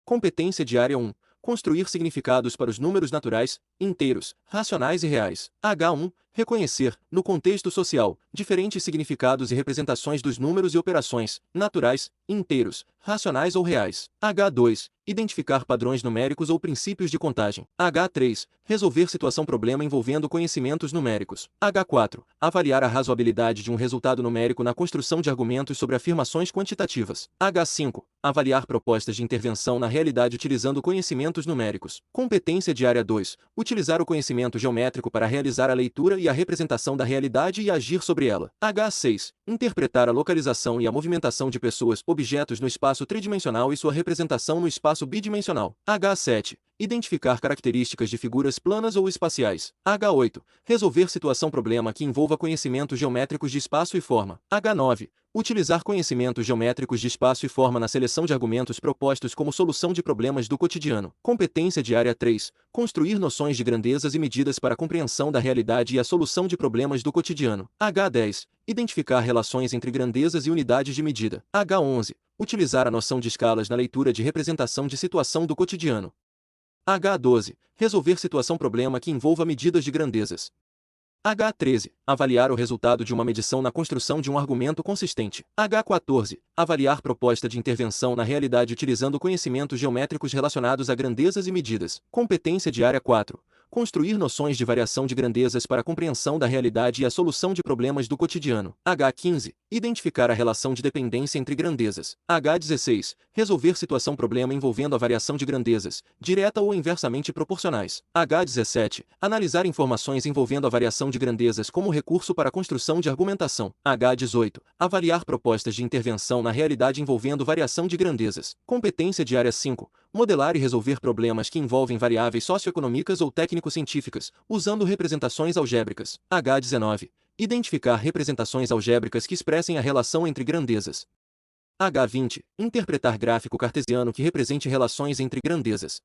Competência de área 1. Construir significados para os números naturais, inteiros, racionais e reais. H1. Reconhecer, no contexto social, diferentes significados e representações dos números e operações, naturais, inteiros, racionais ou reais. H2. Identificar padrões numéricos ou princípios de contagem. H3. Resolver situação-problema envolvendo conhecimentos numéricos. H4. Avaliar a razoabilidade de um resultado numérico na construção de argumentos sobre afirmações quantitativas. H5. Avaliar propostas de intervenção na realidade utilizando conhecimentos numéricos. Competência de área 2. Utilizar o conhecimento geométrico para realizar a leitura e a representação da realidade e agir sobre ela. H6. Interpretar a localização e a movimentação de pessoas, objetos no espaço tridimensional e sua representação no espaço bidimensional. H7. Identificar características de figuras planas ou espaciais. H8. Resolver situação-problema que envolva conhecimentos geométricos de espaço e forma. H9. Utilizar conhecimentos geométricos de espaço e forma na seleção de argumentos propostos como solução de problemas do cotidiano. Competência de área 3. Construir noções de grandezas e medidas para a compreensão da realidade e a solução de problemas do cotidiano. H10. Identificar relações entre grandezas e unidades de medida. H11. Utilizar a noção de escalas na leitura de representação de situação do cotidiano. H12. Resolver situação-problema que envolva medidas de grandezas. H13. Avaliar o resultado de uma medição na construção de um argumento consistente. H14. Avaliar proposta de intervenção na realidade utilizando conhecimentos geométricos relacionados a grandezas e medidas. Competência de área 4. Construir noções de variação de grandezas para a compreensão da realidade e a solução de problemas do cotidiano. H15. Identificar a relação de dependência entre grandezas. H16. Resolver situação-problema envolvendo a variação de grandezas, direta ou inversamente proporcionais. H17. Analisar informações envolvendo a variação de grandezas como recurso para a construção de argumentação. H18. Avaliar propostas de intervenção na realidade envolvendo variação de grandezas. Competência de área 5. Modelar e resolver problemas que envolvem variáveis socioeconômicas ou técnico-científicas, usando representações algébricas. H19. Identificar representações algébricas que expressem a relação entre grandezas. H20. Interpretar gráfico cartesiano que represente relações entre grandezas.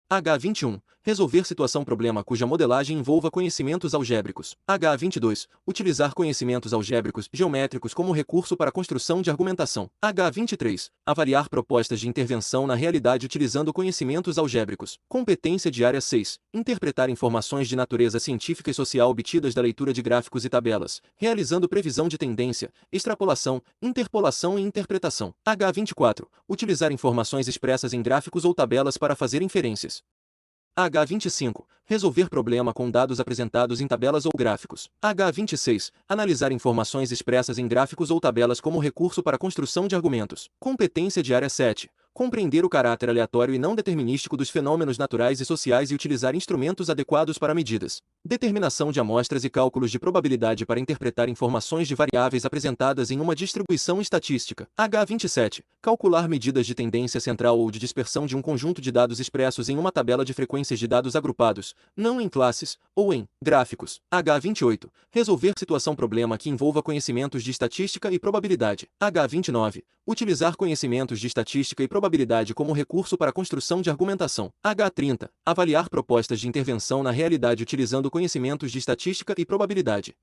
H21. Resolver situação-problema cuja modelagem envolva conhecimentos algébricos. H22. Utilizar conhecimentos algébricos geométricos como recurso para a construção de argumentação. H23. Avaliar propostas de intervenção na realidade utilizando conhecimentos algébricos. Competência de área 6. Interpretar informações de natureza científica e social obtidas da leitura de gráficos e tabelas, realizando previsão de tendência, extrapolação, interpolação e interpretação. H24. Utilizar informações expressas em gráficos ou tabelas para fazer inferências. H25. Resolver problema com dados apresentados em tabelas ou gráficos. H26. Analisar informações expressas em gráficos ou tabelas como recurso para a construção de argumentos. Competência de área 7. Compreender o caráter aleatório e não determinístico dos fenômenos naturais e sociais e utilizar instrumentos adequados para medidas. Determinação de amostras e cálculos de probabilidade para interpretar informações de variáveis apresentadas em uma distribuição estatística. H27. Calcular medidas de tendência central ou de dispersão de um conjunto de dados expressos em uma tabela de frequências de dados agrupados, não em classes, ou em gráficos. H28. Resolver situação-problema que envolva conhecimentos de estatística e probabilidade. H29. Utilizar conhecimentos de estatística e probabilidade como recurso para a construção de argumentação. H30. Avaliar propostas de intervenção na realidade utilizando conhecimentos de estatística e probabilidade.